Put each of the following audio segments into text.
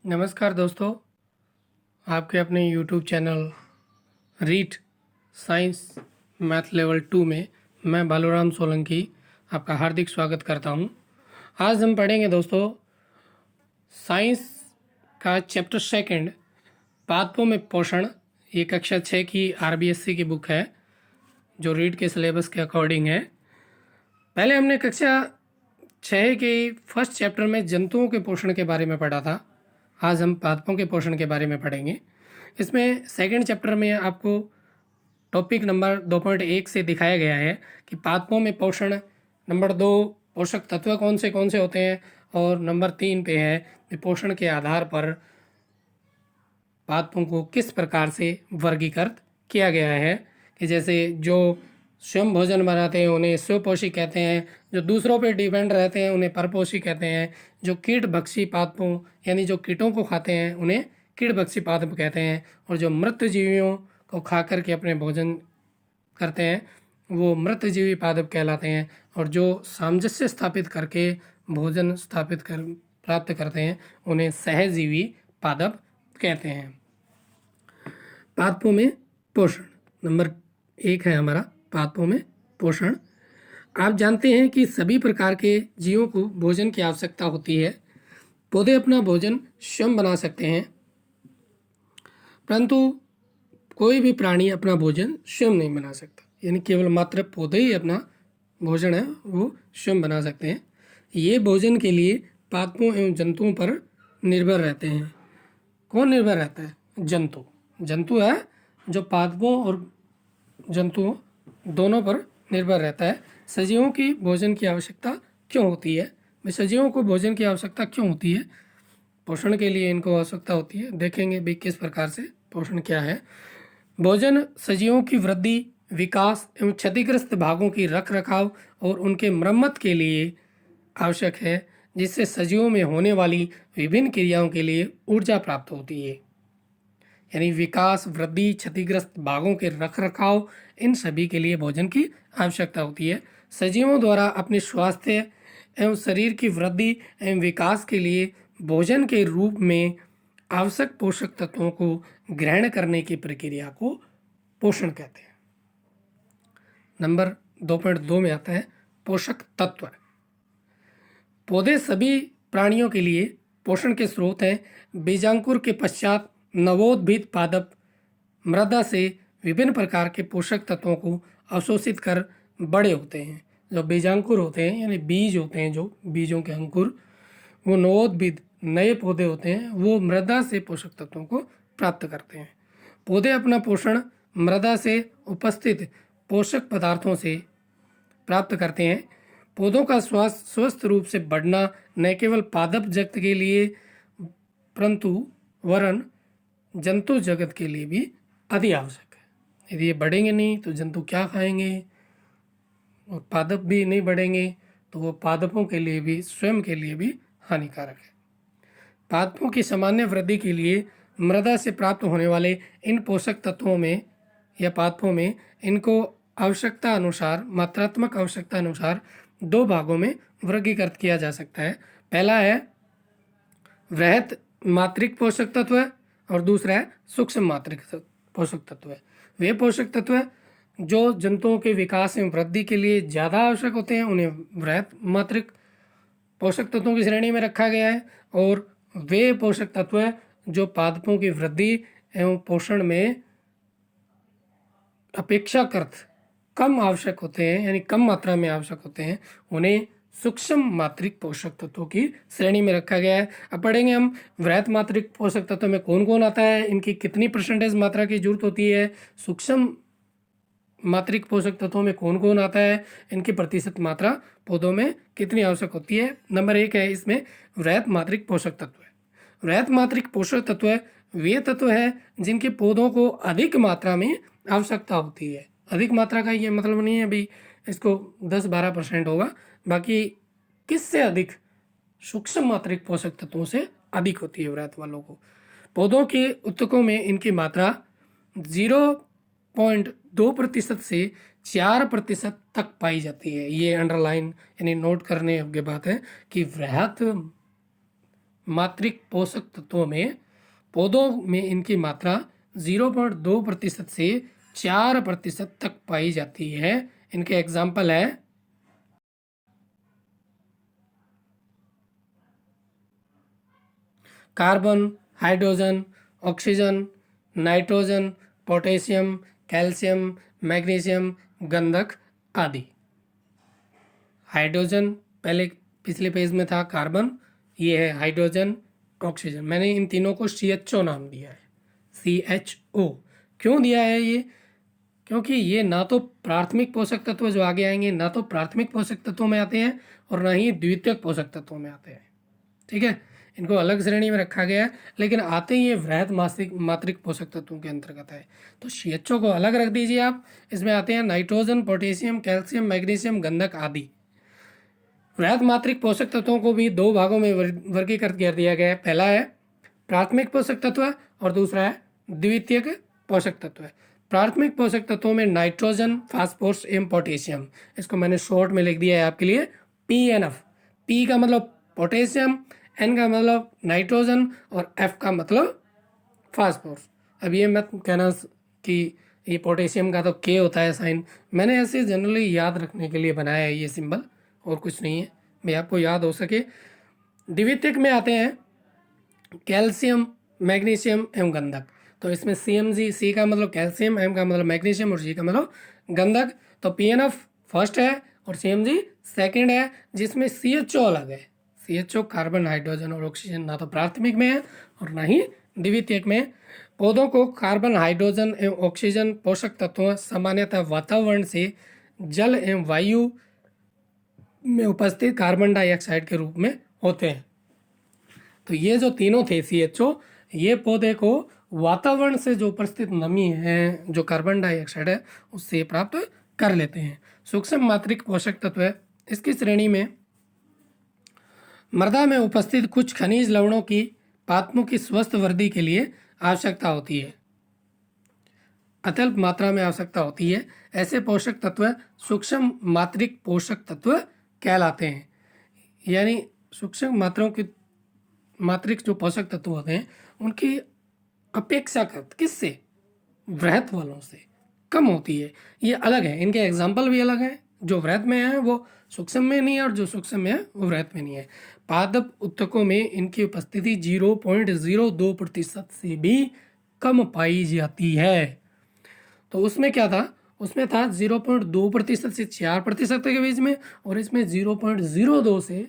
नमस्कार दोस्तों, आपके अपने YouTube channel REET science math level 2 में मैं बालूराम सोलंकी आपका हार्दिक स्वागत करता हूं। आज हम पढ़ेंगे दोस्तों साइंस का चैप्टर सेकंड, पादपों में पोषण। ये कक्षा 6 की RBSC की बुक है जो रीट के सिलेबस के अकॉर्डिंग है। पहले हमने कक्षा 6 के फर्स्ट चैप्टर में जंतुओं के पोषण के बारे में पढ़ा था। आज हम पादपों के पोषण के बारे में पढ़ेंगे। इसमें सेकंड चैप्टर में आपको टॉपिक नंबर 2.1 से दिखाया गया है कि पादपों में पोषण। नंबर 2, पोषक तत्व कौन से होते हैं, और नंबर 3 पे है कि पोषण के आधार पर पादपों को किस प्रकार से वर्गीकृत किया गया है। कि जैसे जो स्वयं भोजन बनाते हैं उन्हें स्वपोषी कहते हैं, जो दूसरों पर डिपेंड रहते हैं उन्हें परपोषी कहते हैं, जो कीट भक्षी पादपों यानी जो कीटों को खाते हैं उन्हें कीट भक्षी पादप कहते हैं, और जो मृत जीवियों को खा करके अपने भोजन करते हैं वो मृत जीवी पादप कहलाते हैं, और जो सामंजस्य स्थापित करके भोजन प्राप्त करते हैं उन्हें सहजीवी पादप कहते हैं। पादपों में पोषण नंबर 1 है हमारा पादपों में पोषण। आप जानते हैं कि सभी प्रकार के जीवों को भोजन की आवश्यकता होती है। पौधे अपना भोजन स्वयं बना सकते हैं, परंतु कोई भी प्राणी अपना भोजन स्वयं नहीं बना सकता, यानी केवल मात्र पौधे ही अपना भोजन है वो स्वयं बना सकते हैं। ये भोजन के लिए पादपों एवं जंतुओं पर निर्भर रहते हैं। कौन निर्भर रहता है? जंतु है जो पादपों और जंतुओं दोनों पर निर्भर रहता है। सजीवों की भोजन की आवश्यकता क्यों होती है? सजीवों को भोजन की आवश्यकता क्यों होती है? पोषण के लिए इनको आवश्यकता होती है। देखेंगे भी किस प्रकार से पोषण क्या है। भोजन सजीवों की वृद्धि, विकास एवं क्षतिग्रस्त भागों की रख रखाव और उनके मरम्मत के लिए आवश्यक है, जिससे सजीवों में होने वाली विभिन्न क्रियाओं के लिए ऊर्जा प्राप्त होती है। यानी विकास, वृद्धि, क्षतिग्रस्त भागों के रख रखाव, इन सभी के लिए भोजन की आवश्यकता होती है। सजीवों द्वारा अपने स्वास्थ्य एवं शरीर की वृद्धि एवं विकास के लिए भोजन के रूप में आवश्यक पोषक तत्वों को ग्रहण करने की प्रक्रिया को पोषण कहते हैं। नंबर 2.2 में आता है पोषक तत्व। पौधे सभी प्राणियों के लिए पोषण के स्रोत हैं। बीजांकुर के पश्चात नवोद्भिद पादप मृदा से विभिन्न प्रकार के पोषक तत्वों को अवशोषित कर बड़े होते हैं। जो बीजांकुर होते हैं यानी बीज होते हैं, जो बीजों के अंकुर, वो नवोद्भिद नए पौधे होते हैं, वो मृदा से पोषक तत्वों को प्राप्त करते हैं। पौधे अपना पोषण मृदा से उपस्थित पोषक पदार्थों से प्राप्त करते हैं। पौधों का स्वस्थ रूप से बढ़ना न केवल पादप जगत के लिए परंतु वरन जंतु जगत के लिए भी अति आवश्यक है। यदि ये बढ़ेंगे नहीं तो जंतु क्या खाएंगे, और पादप भी नहीं बढ़ेंगे तो वो पादपों के लिए भी, स्वयं के लिए भी हानिकारक है। पादपों की सामान्य वृद्धि के लिए मृदा से प्राप्त होने वाले इन पोषक तत्वों में या पादपों में इनको आवश्यकता अनुसार, मात्रात्मक आवश्यकता अनुसार 2 भागों में वर्गीकृत किया जा सकता है। पहला है वृहत मात्रिक पोषक तत्व और दूसरा है सूक्ष्म मात्रिक पोषक तत्व। वे पोषक तत्व जो जंतुओं के विकास एवं वृद्धि के लिए ज़्यादा आवश्यक होते हैं उन्हें वृहत मात्रिक पोषक तत्वों की श्रेणी में रखा गया है, और वे पोषक तत्व जो पादपों की वृद्धि एवं पोषण में अपेक्षाकृत कम आवश्यक होते हैं, यानी कम मात्रा में आवश्यक होते हैं, उन्हें सूक्ष्म मात्रिक पोषक तत्वों की श्रेणी में रखा गया है। अब पढ़ेंगे हम वृहत मात्रिक पोषक तत्वों में कौन कौन आता है, इनकी कितनी % मात्रा की जरूरत होती है, सूक्ष्म मात्रिक पोषक तत्वों में कौन कौन आता है, इनकी प्रतिशत मात्रा पौधों में कितनी आवश्यक होती है। नंबर 1 है इसमें वृहत मात्रिक पोषक तत्व। वृहत मात्रिक पोषक तत्व वे तत्व है जिनके पौधों को अधिक मात्रा में आवश्यकता होती है। अधिक मात्रा का ये मतलब नहीं है अभी इसको 10-12% होगा, बाकी किससे अधिक? सूक्ष्म मात्रिक पोषक तत्वों से अधिक होती है वृहत वालों को। पौधों के उत्तकों में इनकी मात्रा 0.2% से 4% तक पाई जाती है। ये अंडरलाइन यानी नोट करने योग्य बात है कि वृहत मात्रिक पोषक तत्वों में पौधों में इनकी मात्रा 0.2% से 4% तक पाई जाती है। इनके एग्जाम्पल है carbon, hydrogen, oxygen, nitrogen, potassium, calcium, magnesium, गंधक आदि। हाइड्रोजन पहले पिछले पेज में था, कार्बन, ये है हाइड्रोजन, ऑक्सीजन। मैंने इन तीनों को CHO नाम दिया है, CHO। क्यों दिया है ये? क्योंकि ये ना तो प्राथमिक पोषक तत्व जो आगे आएंगे, ना तो प्राथमिक पोषक तत्वों में आते हैं और ना ही द्वितीयक पोषक तत्वों में आते हैं। ठीक है, इनको अलग श्रेणी में रखा गया है, लेकिन आते ही ये वृहद मात्रिक पोषक तत्वों के अंतर्गत है। तो CHO को अलग रख दीजिए आप। इसमें आते हैं नाइट्रोजन, पोटेशियम, कैल्शियम, मैग्नीशियम, गंधक आदि। वृहद मात्रिक पोषक तत्वों को भी दो भागों में वर्गीकृत कर दिया गया है। पहला है प्राथमिक पोषक तत्व और दूसरा है द्वितीयक पोषक तत्व। प्राथमिक पोषक तत्वों में नाइट्रोजन, फास्फोरस एवं पोटेशियम, इसको मैंने शॉर्ट में लिख दिया है आपके लिए PNF। P का मतलब पोटेशियम, N का मतलब नाइट्रोजन और F का मतलब फास्फोरस। अब ये मत कहना कि ये पोटेशियम का तो K होता है साइन, मैंने ऐसे जनरली याद रखने के लिए बनाया है ये सिंबल, और कुछ नहीं है, मैं आपको याद हो सके। द्वितीयक में आते हैं कैल्शियम, मैग्नीशियम एवं गंधक। तो इसमें CMG, C का मतलब कैल्शियम, M का मतलब मैग्नीशियम और G का मतलब गंधक। तो PNF फर्स्ट है और CMG सेकंड है, जिसमें CHO अलग है। CHO कार्बन, हाइड्रोजन और ऑक्सीजन ना तो प्राथमिक में है और ना ही द्वितीयक में। पौधों को कार्बन, हाइड्रोजन एवं ऑक्सीजन पोषक तत्व सामान्यतः वातावरण से जल एवं वायु में उपस्थित कार्बन डाइऑक्साइड के रूप में होते हैं। तो ये जो तीनों थे CHO, ये पौधे को वातावरण से जो उपस्थित नमी है, जो कार्बन डाइऑक्साइड है, उससे प्राप्त कर लेते हैं। सूक्ष्म मात्रिक पोषक तत्व है, इसकी श्रेणी में मृदा में उपस्थित कुछ खनिज लवणों की पादपों की स्वस्थ वृद्धि के लिए आवश्यकता होती है, अत्यल्प मात्रा में आवश्यकता होती है। ऐसे पोषक तत्व सूक्ष्म मात्रिक पोषक तत्व कहलाते हैं। यानी सूक्ष्म मात्राओं की मात्रिक जो पोषक तत्व होते हैं उनकी अपेक्षाकृत किससे, वृहद वालों से कम होती है। ये अलग है, इनके एग्जाम्पल भी अलग हैं। जो वृहद में है वो सूक्ष्म में नहीं है और जो सूक्ष्म में है वो वृहद में नहीं है। पादप उत्तकों में इनकी उपस्थिति 0.02% से भी कम पाई जाती है। तो उसमें क्या था, उसमें था 0.2% से 4% के बीच में, और इसमें 0.02 से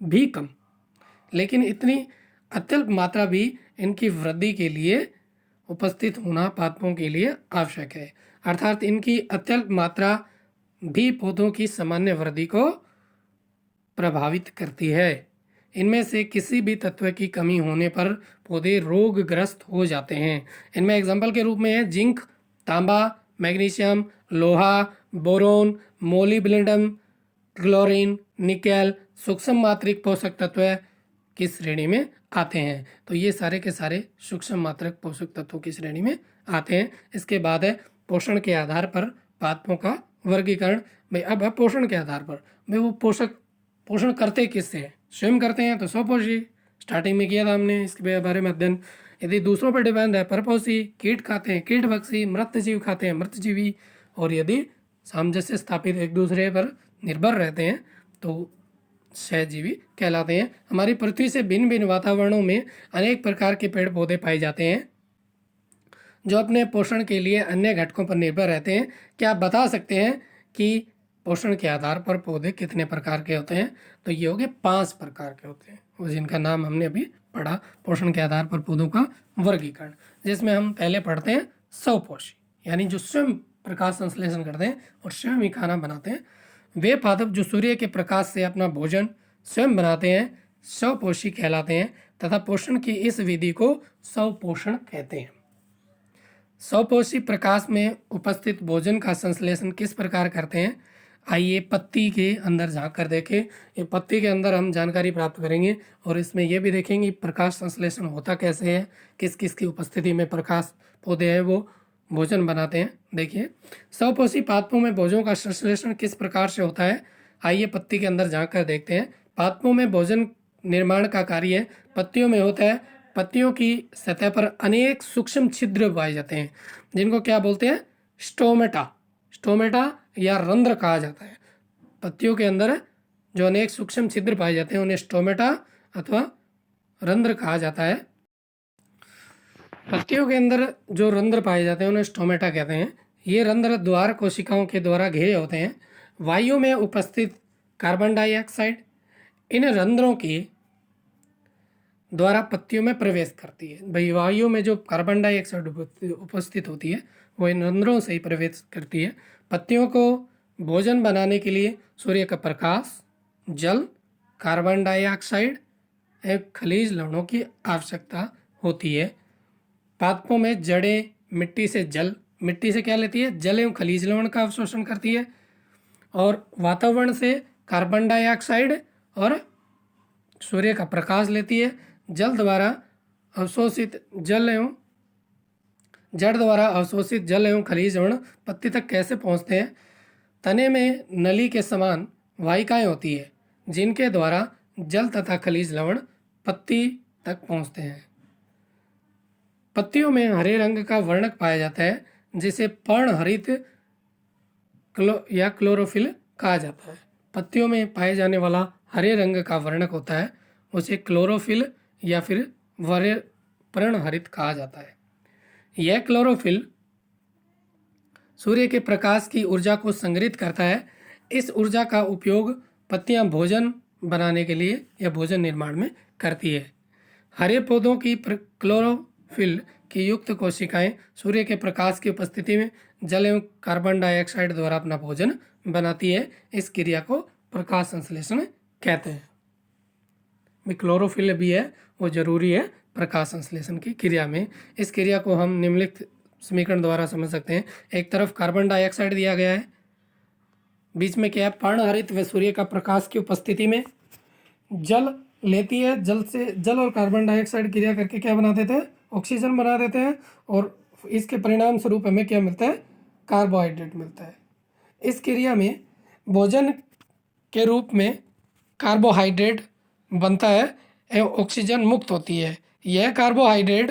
भी कम। लेकिन इतनी अत्यल्प मात्रा भी इनकी वृद्धि के लिए उपस्थित होना पादपों के लिए आवश्यक है। अर्थात इनकी अत्यल्प मात्रा भी पौधों की सामान्य वृद्धि को प्रभावित करती है। इनमें से किसी भी तत्व की कमी होने पर पौधे रोगग्रस्त हो जाते हैं। इनमें एग्जाम्पल के रूप में है जिंक, तांबा, मैग्नीशियम, लोहा, बोरोन, मोलिब्डेनम, क्लोरीन, निकेल सूक्ष्म मात्रिक पोषक तत्व की श्रेणी में आते हैं। तो ये सारे के सारे सूक्ष्म मात्रिक पोषक तत्वों की श्रेणी में आते हैं। इसके बाद है पोषण के आधार पर पादपों का वर्गीकरण। भाई अब है पोषण के आधार पर, भाई वो पोषण करते किससे हैं? स्वयं करते हैं तो स्वपोषी, स्टार्टिंग में किया था हमने इसके बारे में अध्ययन। यदि दूसरों पर डिपेंड है, परपोषी, कीट खाते हैं कीटभक्षी, मृत जीव खाते हैं मृतजीवी, और यदि सामंजस्य स्थापित एक दूसरे पर निर्भर रहते हैं तो सहजीवी कहलाते हैं। हमारी पृथ्वी से भिन्न भिन्न वातावरणों में अनेक प्रकार के पेड़ पौधे पाए जाते हैं जो अपने पोषण के लिए अन्य घटकों पर निर्भर रहते हैं। क्या आप बता सकते हैं कि पोषण के आधार पर पौधे कितने प्रकार के होते हैं? तो ये हो गए 5 प्रकार के होते हैं, और जिनका नाम हमने अभी पढ़ा, पोषण के आधार पर पौधों का वर्गीकरण, जिसमें हम पहले पढ़ते हैं स्वपोषी, यानी जो स्वयं प्रकाश संश्लेषण करते हैं और स्वयं ही खाना बनाते हैं। वे पादप जो सूर्य के प्रकाश से अपना भोजन स्वयं बनाते हैं स्वपोषी कहलाते हैं, तथा पोषण की इस विधि को स्वपोषण कहते हैं। स्वपोषी प्रकाश में उपस्थित भोजन का संश्लेषण किस प्रकार करते हैं? आइए पत्ती के अंदर झांक कर देखें। ये पत्ती के अंदर हम जानकारी प्राप्त करेंगे और इसमें यह भी देखेंगे प्रकाश संश्लेषण होता कैसे है, किस किस की उपस्थिति में प्रकाश पौधे हैं वो भोजन बनाते हैं। देखिए स्वपोषी पादपों में भोजन का संश्लेषण किस प्रकार से होता है, आइए पत्ती के अंदर झांक कर देखते हैं। पादपों में भोजन निर्माण का कार्य पत्तियों में होता है। पत्तियों की सतह पर अनेक सूक्ष्म छिद्र पाए जाते हैं जिनको क्या बोलते हैं? स्टोमेटा। स्टोमेटा या रंध्र कहा जाता है। पत्तियों के अंदर जो अनेक सूक्ष्म छिद्र पाए जाते हैं उन्हें स्टोमेटा अथवा रंध्र कहा जाता है। पत्तियों के अंदर जो रंध्र पाए जाते हैं उन्हें स्टोमेटा कहते हैं। ये रंध्र द्वार कोशिकाओं के द्वारा घिरे होते हैं। वायु में उपस्थित कार्बन डाइऑक्साइड इन रंध्रों के द्वारा पत्तियों में प्रवेश करती है। भाई वायु में जो कार्बन डाइऑक्साइड उपस्थित होती है वो इन रंध्रों से ही प्रवेश करती है। पत्तियों को भोजन बनाने के लिए सूर्य का प्रकाश, जल, कार्बन डाइऑक्साइड एवं खनिज लवणों की आवश्यकता होती है। पादपों में जड़ें मिट्टी से क्या लेती है? जल एवं खनिज लवण का अवशोषण करती है और वातावरण से कार्बन डाइऑक्साइड और सूर्य का प्रकाश लेती है। जड़ द्वारा अवशोषित जल एवं खनिज लवण पत्ती तक कैसे पहुंचते हैं? तने में नली के समान वाहिकाएं होती है जिनके द्वारा जल तथा खनिज लवण पत्ती तक पहुंचते हैं। पत्तियों में हरे रंग का वर्णक पाया जाता है जिसे पर्णहरित या क्लोरोफिल कहा जाता है। पत्तियों में पाए जाने वाला हरे रंग का वर्णक होता है उसे क्लोरोफिल या फिर पर्णहरित कहा जाता है। यह क्लोरोफिल सूर्य के प्रकाश की ऊर्जा को संग्रहित करता है। इस ऊर्जा का उपयोग पत्तियां भोजन बनाने के लिए या भोजन निर्माण में करती है। हरे पौधों की क्लोरोफिल की युक्त कोशिकाएं सूर्य के प्रकाश की उपस्थिति में जल एवं कार्बन डाइऑक्साइड द्वारा अपना भोजन बनाती है। इस क्रिया को प्रकाश संश्लेषण कहते हैं। क्लोरोफिल भी है वो जरूरी है प्रकाश संश्लेषण की क्रिया में। इस क्रिया को हम निम्नलिखित समीकरण द्वारा समझ सकते हैं। एक तरफ कार्बन डाइऑक्साइड दिया गया है, बीच में क्या है? पर्णहरित व सूर्य का प्रकाश की उपस्थिति में जल लेती है। जल और कार्बन डाइऑक्साइड क्रिया करके क्या बना देते हैं? ऑक्सीजन बना देते हैं और इसके परिणाम स्वरूप हमें क्या मिलता है? कार्बोहाइड्रेट मिलता है। इस क्रिया में भोजन के रूप में कार्बोहाइड्रेट बनता है एवं ऑक्सीजन मुक्त होती है। यह कार्बोहाइड्रेट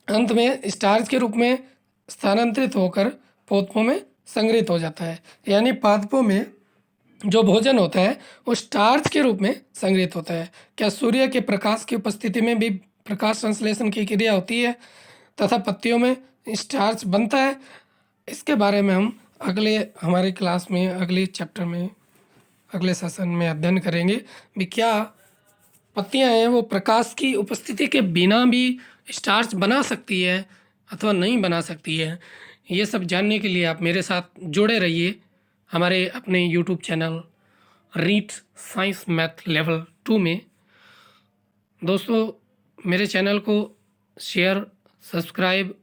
अंत में स्टार्च के रूप में स्थानांतरित होकर पादपों में संग्रहित हो जाता है। यानी पादपों में जो भोजन होता है वो स्टार्च के रूप में संग्रहित होता है। क्या सूर्य के प्रकाश की उपस्थिति में भी प्रकाश संश्लेषण की क्रिया होती है तथा पत्तियों में स्टार्च बनता है? इसके बारे में हम अगले हमारे क्लास में, अगले चैप्टर में, अगले सेशन में अध्ययन करेंगे भी क्या पत्तियां हैं वो प्रकाश की उपस्थिति के बिना भी स्टार्च बना सकती है अथवा नहीं बना सकती है। ये सब जानने के लिए आप मेरे साथ जुड़े रहिए हमारे अपने YouTube channel read science math level 2 में। दोस्तों मेरे चैनल को शेयर, सब्सक्राइब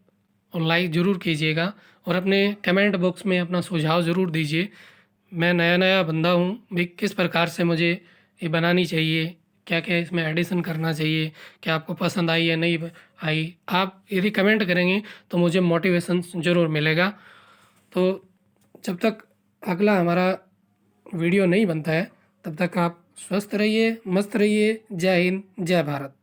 और लाइक ज़रूर कीजिएगा और अपने कमेंट बॉक्स में अपना सुझाव ज़रूर दीजिए। मैं नया बंदा हूँ भी, किस प्रकार से मुझे ये बनानी चाहिए, क्या क्या इसमें एडिशन करना चाहिए, क्या आपको पसंद आई या नहीं आई। आप यदि कमेंट करेंगे तो मुझे मोटिवेशन ज़रूर मिलेगा। तो जब तक अगला हमारा वीडियो नहीं बनता है तब तक आप स्वस्थ रहिए, मस्त रहिए। जय हिंद, जय भारत।